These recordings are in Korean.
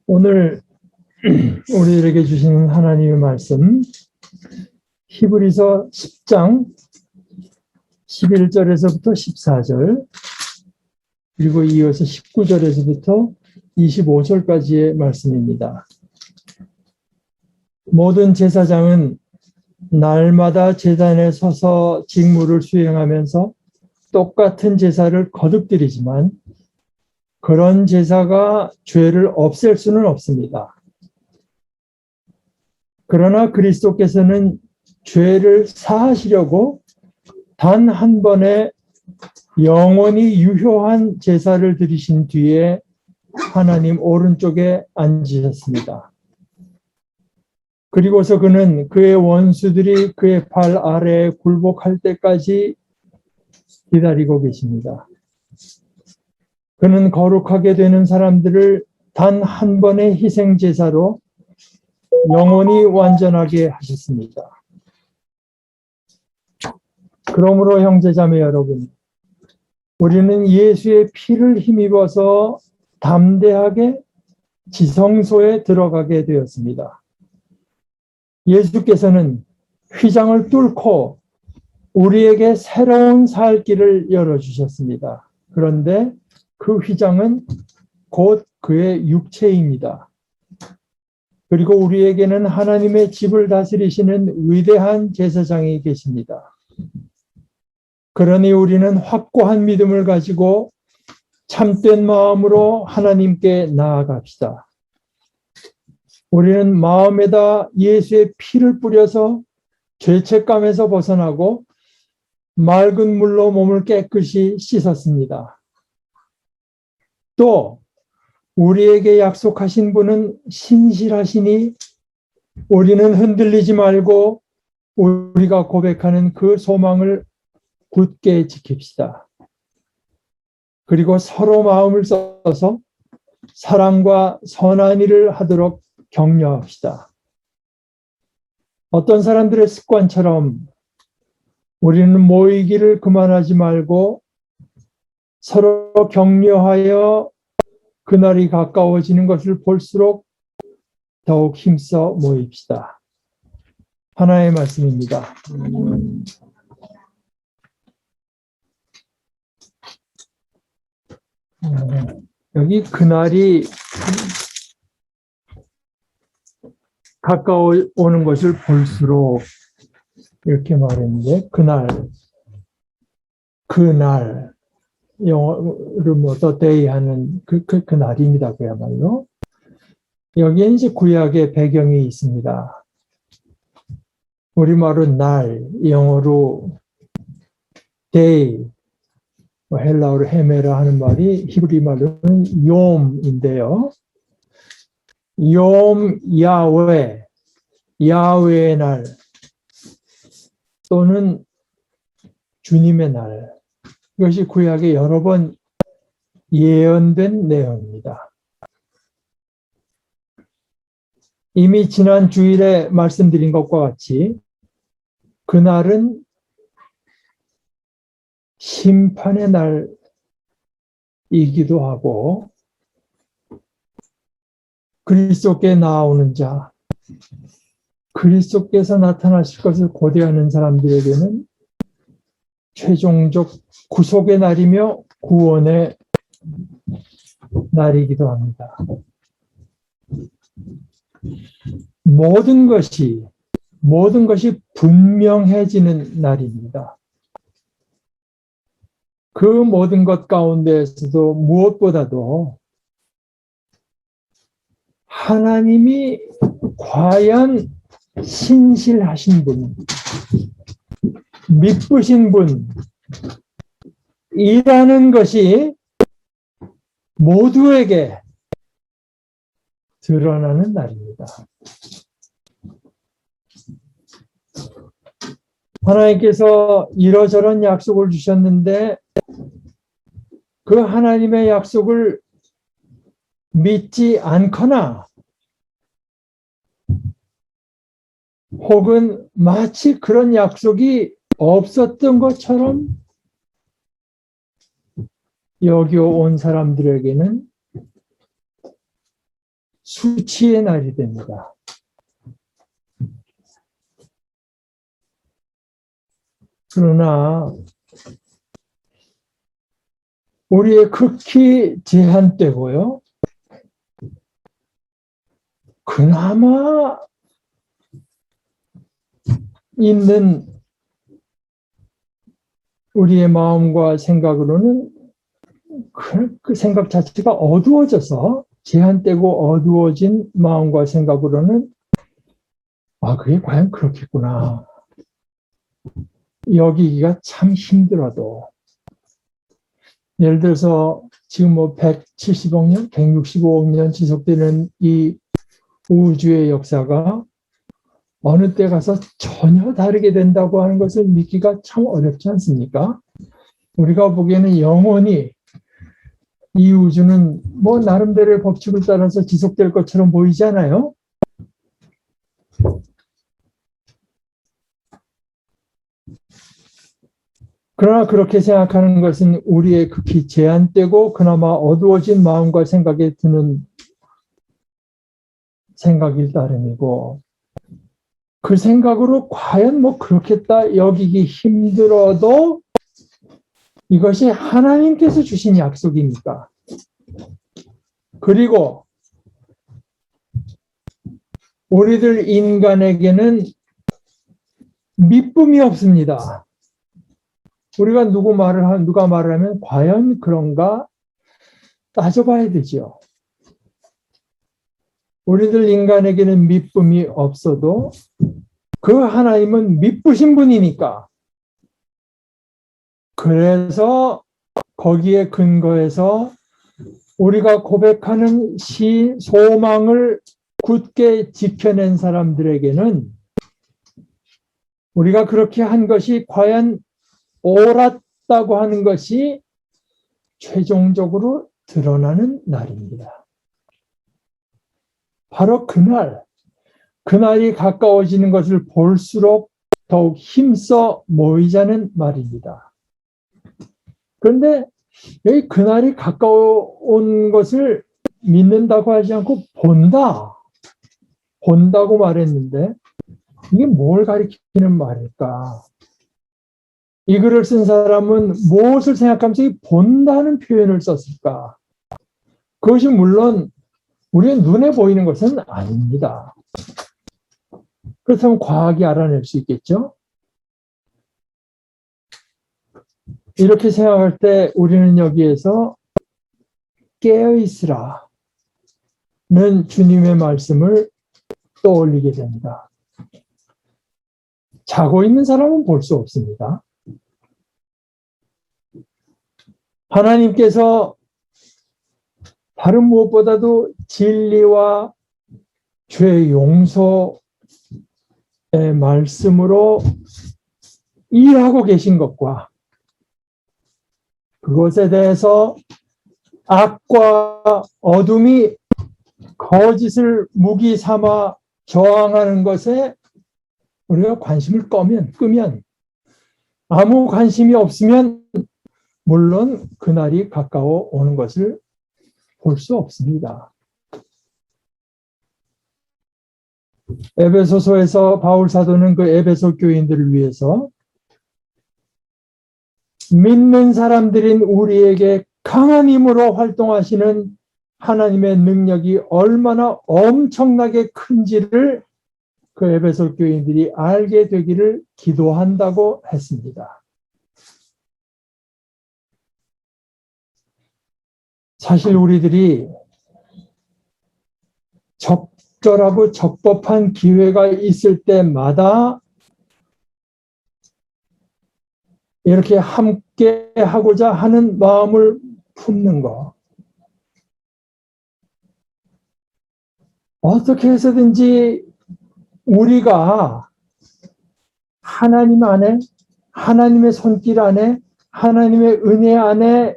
오늘 우리에게 주시는 하나님의 말씀 히브리서 10장 11절에서부터 14절 그리고 이어서 19절에서부터 25절까지의 말씀입니다. 모든 제사장은 날마다 제단에 서서 직무를 수행하면서 똑같은 제사를 거듭드리지만 그런 제사가 죄를 없앨 수는 없습니다. 그러나 그리스도께서는 죄를 사하시려고 단 한 번에 영원히 유효한 제사를 드리신 뒤에 하나님 오른쪽에 앉으셨습니다. 그리고서 그는 그의 원수들이 그의 발 아래에 굴복할 때까지 기다리고 계십니다. 그는 거룩하게 되는 사람들을 단 한 번의 희생 제사로 영원히 완전하게 하셨습니다. 그러므로 형제자매 여러분, 우리는 예수의 피를 힘입어서 담대하게 지성소에 들어가게 되었습니다. 예수께서는 휘장을 뚫고 우리에게 새로운 살 길을 열어주셨습니다. 그런데 그 휘장은 곧 그의 육체입니다. 그리고 우리에게는 하나님의 집을 다스리시는 위대한 제사장이 계십니다. 그러니 우리는 확고한 믿음을 가지고 참된 마음으로 하나님께 나아갑시다. 우리는 마음에다 예수의 피를 뿌려서 죄책감에서 벗어나고 맑은 물로 몸을 깨끗이 씻었습니다. 또 우리에게 약속하신 분은 신실하시니 우리는 흔들리지 말고 우리가 고백하는 그 소망을 굳게 지킵시다. 그리고 서로 마음을 써서 사랑과 선한 일을 하도록 격려합시다. 어떤 사람들의 습관처럼 우리는 모이기를 그만하지 말고 서로 격려하여 그날이 가까워지는 것을 볼수록 더욱 힘써 모입시다. 하나의 말씀입니다. 여기 그날이 가까워오는 것을 볼수록 이렇게 말했는데 그날 영어로 the day 하는 그 날입니다. 그야말로. 여기에 이제 구약의 배경이 있습니다. 우리말로 날, 영어로 day, 헬라어로 헤메라 하는 말이 히브리 말로는 욤인데요. 욤 야훼, 야훼의 날 또는 주님의 날. 이것이 구약에 여러 번 예언된 내용입니다. 이미 지난 주일에 말씀드린 것과 같이 그날은 심판의 날이기도 하고 그리스도께 나오는 자, 그리스도께서 나타나실 것을 고대하는 사람들에게는 최종적 구속의 날이며 구원의 날이기도 합니다. 모든 것이 분명해지는 날입니다. 그 모든 것 가운데에서도 무엇보다도 하나님이 과연 신실하신 분, 미쁘신 분이라는 것이 모두에게 드러나는 날입니다. 하나님께서 이러저런 약속을 주셨는데 그 하나님의 약속을 믿지 않거나 혹은 마치 그런 약속이 없었던 것처럼 여겨온 사람들에게는 수치의 날이 됩니다. 그러나 우리의 극히 제한되고요. 그나마 있는 우리의 마음과 생각으로는 그 생각 자체가 어두워져서 제한되고 어두워진 마음과 생각으로는 그게 과연 그렇겠구나. 여기기가 참 힘들어도 예를 들어서 지금 170억 년, 165억 년 지속되는 이 우주의 역사가 어느 때 가서 전혀 다르게 된다고 하는 것을 믿기가 참 어렵지 않습니까? 우리가 보기에는 영원히 이 우주는 나름대로의 법칙을 따라서 지속될 것처럼 보이잖아요. 그러나 그렇게 생각하는 것은 우리의 극히 제한되고 그나마 어두워진 마음과 생각에 드는 생각일 따름이고, 그 생각으로 과연 그렇겠다 여기기 힘들어도 이것이 하나님께서 주신 약속입니까? 그리고 우리들 인간에게는 미쁨이 없습니다. 우리가 누가 말을 하면 과연 그런가 따져봐야 되죠. 우리들 인간에게는 미쁨이 없어도 그 하나님은 미쁘신 분이니까, 그래서 거기에 근거해서 우리가 고백하는 소망을 굳게 지켜낸 사람들에게는 우리가 그렇게 한 것이 과연 옳았다고 하는 것이 최종적으로 드러나는 날입니다. 바로 그날이 가까워지는 것을 볼수록 더욱 힘써 모이자는 말입니다. 그런데 여기 그날이 가까운 것을 믿는다고 하지 않고 본다고 말했는데 이게 뭘 가리키는 말일까? 이 글을 쓴 사람은 무엇을 생각하면서 본다는 표현을 썼을까? 그것이 물론 우리의 눈에 보이는 것은 아닙니다. 그렇다면 과학이 알아낼 수 있겠죠? 이렇게 생각할 때 우리는 여기에서 깨어있으라는 주님의 말씀을 떠올리게 됩니다. 자고 있는 사람은 볼 수 없습니다. 하나님께서 다른 무엇보다도 진리와 죄 용서의 말씀으로 일하고 계신 것과 그것에 대해서 악과 어둠이 거짓을 무기 삼아 저항하는 것에 우리가 관심을 끄면 아무 관심이 없으면 물론 그날이 가까워 오는 것을 볼 수 없습니다. 에베소서에서 바울 사도는 그 에베소 교인들을 위해서 믿는 사람들인 우리에게 강한 힘으로 활동하시는 하나님의 능력이 얼마나 엄청나게 큰지를 그 에베소 교인들이 알게 되기를 기도한다고 했습니다. 사실 우리들이 적절하고 적법한 기회가 있을 때마다 이렇게 함께 하고자 하는 마음을 품는 것. 어떻게 해서든지 우리가 하나님 안에, 하나님의 손길 안에, 하나님의 은혜 안에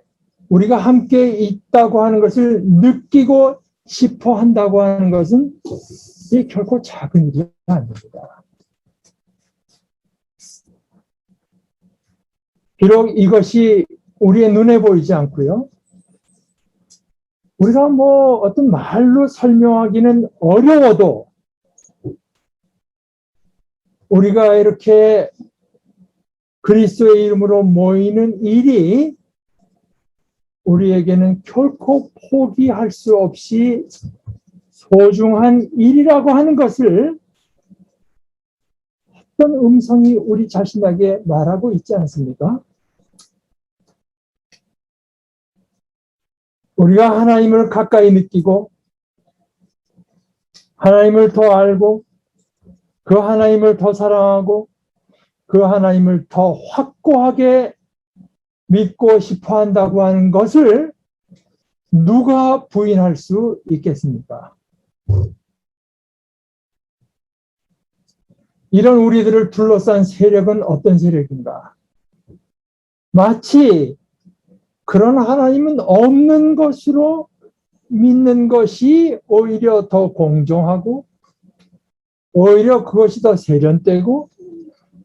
우리가 함께 있다고 하는 것을 느끼고 싶어 한다고 하는 것은 이 결코 작은 일이 아닙니다. 비록 이것이 우리의 눈에 보이지 않고요. 우리가 뭐 어떤 말로 설명하기는 어려워도 우리가 이렇게 그리스도의 이름으로 모이는 일이 우리에게는 결코 포기할 수 없이 소중한 일이라고 하는 것을 어떤 음성이 우리 자신에게 말하고 있지 않습니까? 우리가 하나님을 가까이 느끼고 하나님을 더 알고 그 하나님을 더 사랑하고 그 하나님을 더 확고하게 믿고 싶어 한다고 하는 것을 누가 부인할 수 있겠습니까? 이런 우리들을 둘러싼 세력은 어떤 세력인가? 마치 그런 하나님은 없는 것으로 믿는 것이 오히려 더 공정하고 오히려 그것이 더 세련되고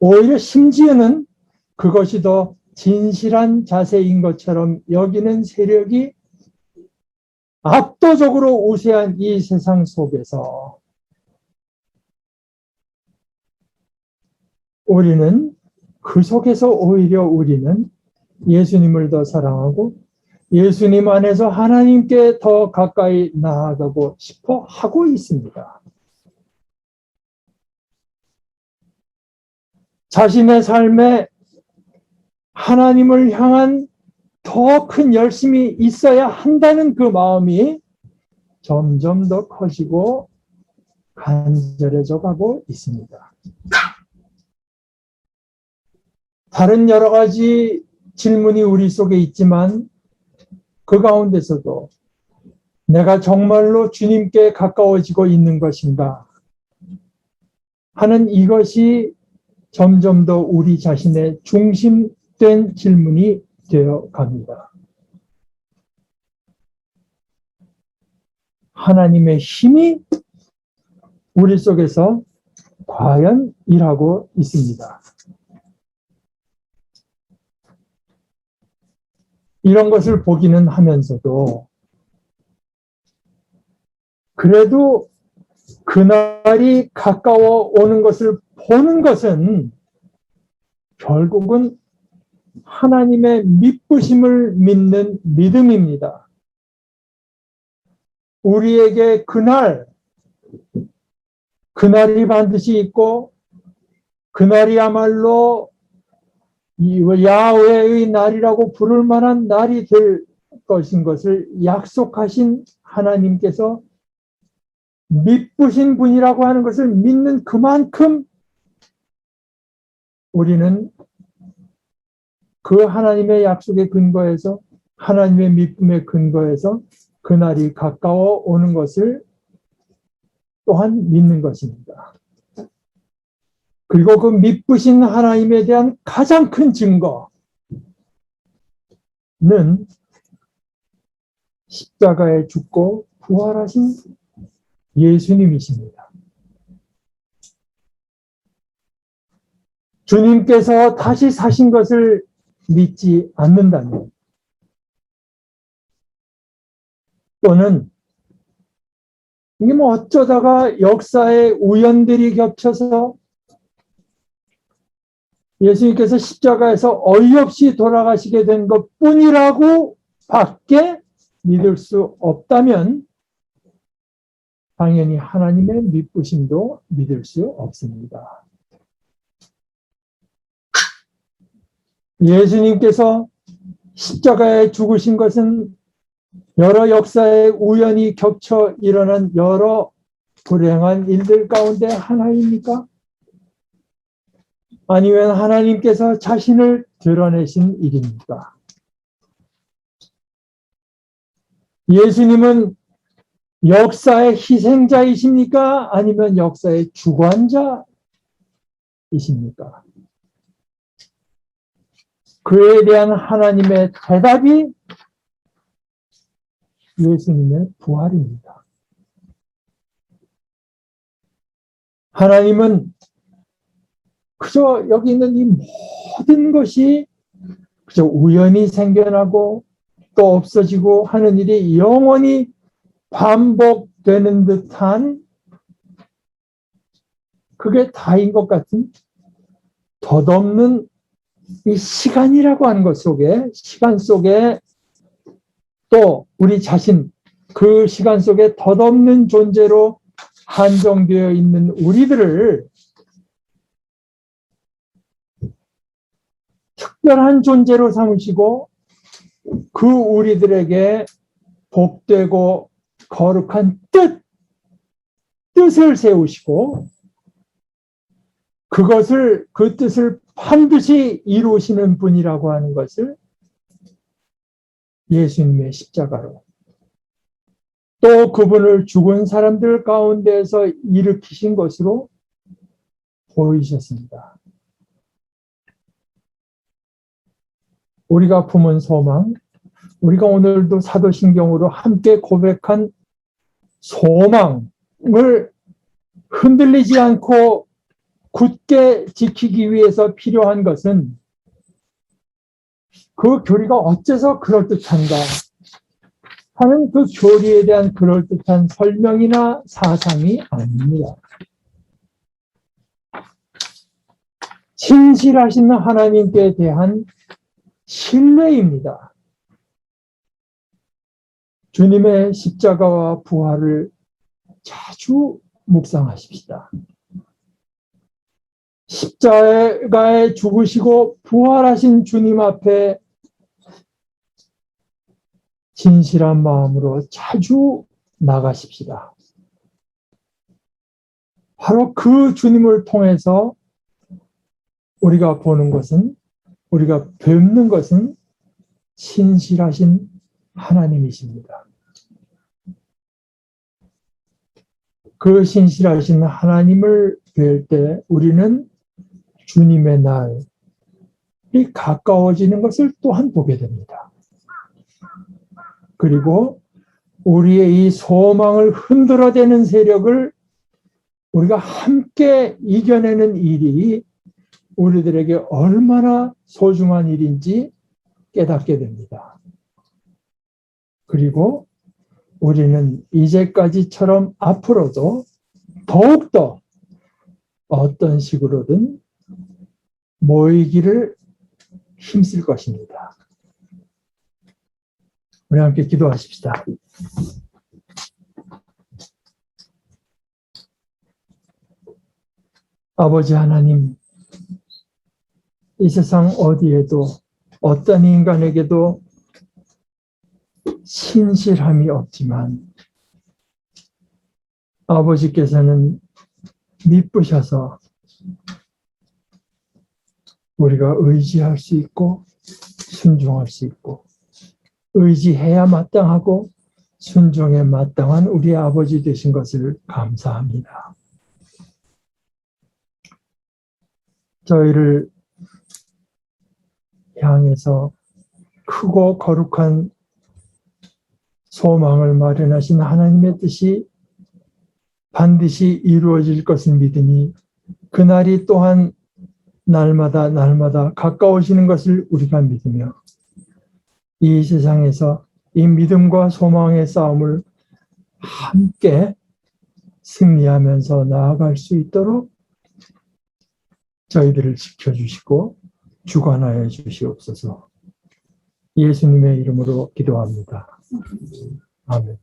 오히려 심지어는 그것이 더 진실한 자세인 것처럼 여기는 세력이 압도적으로 우세한 이 세상 속에서 우리는 그 속에서 오히려 우리는 예수님을 더 사랑하고 예수님 안에서 하나님께 더 가까이 나아가고 싶어 하고 있습니다. 자신의 삶에 하나님을 향한 더 큰 열심이 있어야 한다는 그 마음이 점점 더 커지고 간절해져 가고 있습니다. 다른 여러 가지 질문이 우리 속에 있지만 그 가운데서도 내가 정말로 주님께 가까워지고 있는 것인가 하는 이것이 점점 더 우리 자신의 중심된 질문이 되어 갑니다. 하나님의 힘이 우리 속에서 과연 일하고 있습니다. 이런 것을 보기는 하면서도 그래도 그날이 가까워 오는 것을 보는 것은 결국은 하나님의 미쁘심을 믿는 믿음입니다. 우리에게 그날이 반드시 있고 그날이야말로 야훼의 날이라고 부를 만한 날이 될 것인 것을 약속하신 하나님께서 미쁘신 분이라고 하는 것을 믿는 그만큼 우리는 그 하나님의 약속의 근거에서 하나님의 미쁨의 근거에서 그날이 가까워 오는 것을 또한 믿는 것입니다. 그리고 그 미쁘신 하나님에 대한 가장 큰 증거는 십자가에 죽고 부활하신 예수님이십니다. 주님께서 다시 사신 것을 믿지 않는다면 또는 이게 뭐 어쩌다가 역사의 우연들이 겹쳐서 예수님께서 십자가에서 어이없이 돌아가시게 된 것뿐이라고 밖에 믿을 수 없다면 당연히 하나님의 미쁘심도 믿을 수 없습니다. 예수님께서 십자가에 죽으신 것은 여러 역사의 우연히 겹쳐 일어난 여러 불행한 일들 가운데 하나입니까? 아니면 하나님께서 자신을 드러내신 일입니까? 예수님은 역사의 희생자이십니까? 아니면 역사의 주관자이십니까? 그에 대한 하나님의 대답이 예수님의 부활입니다. 하나님은 그저 여기 있는 이 모든 것이 그저 우연히 생겨나고 또 없어지고 하는 일이 영원히 반복되는 듯한 그게 다인 것 같은 덧없는 이 시간이라고 하는 것 속에, 시간 속에 또 우리 자신, 그 시간 속에 덧없는 존재로 한정되어 있는 우리들을 특별한 존재로 삼으시고 그 우리들에게 복되고 거룩한 뜻을 세우시고 그 뜻을 반드시 이루시는 분이라고 하는 것을 예수님의 십자가로 또 그분을 죽은 사람들 가운데서 일으키신 것으로 보이셨습니다. 우리가 품은 소망, 우리가 오늘도 사도신경으로 함께 고백한 소망을 흔들리지 않고 굳게 지키기 위해서 필요한 것은 그 교리가 어째서 그럴듯한가 하는 그 교리에 대한 그럴듯한 설명이나 사상이 아닙니다. 신실하신 하나님께 대한 신뢰입니다. 주님의 십자가와 부활을 자주 묵상하십시다. 십자가에 죽으시고 부활하신 주님 앞에 진실한 마음으로 자주 나가십시다. 바로 그 주님을 통해서 우리가 보는 것은, 우리가 뵙는 것은 신실하신 하나님이십니다. 그 신실하신 하나님을 뵐 때 우리는 주님의 날이 가까워지는 것을 또한 보게 됩니다. 그리고 우리의 이 소망을 흔들어대는 세력을 우리가 함께 이겨내는 일이 우리들에게 얼마나 소중한 일인지 깨닫게 됩니다. 그리고 우리는 이제까지처럼 앞으로도 더욱더 어떤 식으로든 모이기를 힘쓸 것입니다. 우리 함께 기도하십시다. 아버지 하나님, 이 세상 어디에도 어떤 인간에게도 신실함이 없지만 아버지께서는 미쁘셔서 우리가 의지할 수 있고 순종할 수 있고 의지해야 마땅하고 순종에 마땅한 우리 아버지 되신 것을 감사합니다. 저희를 향해서 크고 거룩한 소망을 마련하신 하나님의 뜻이 반드시 이루어질 것을 믿으니 그날이 또한 날마다 가까워지는 것을 우리가 믿으며 이 세상에서 이 믿음과 소망의 싸움을 함께 승리하면서 나아갈 수 있도록 저희들을 지켜주시고 주관하여 주시옵소서. 예수님의 이름으로 기도합니다. 아멘.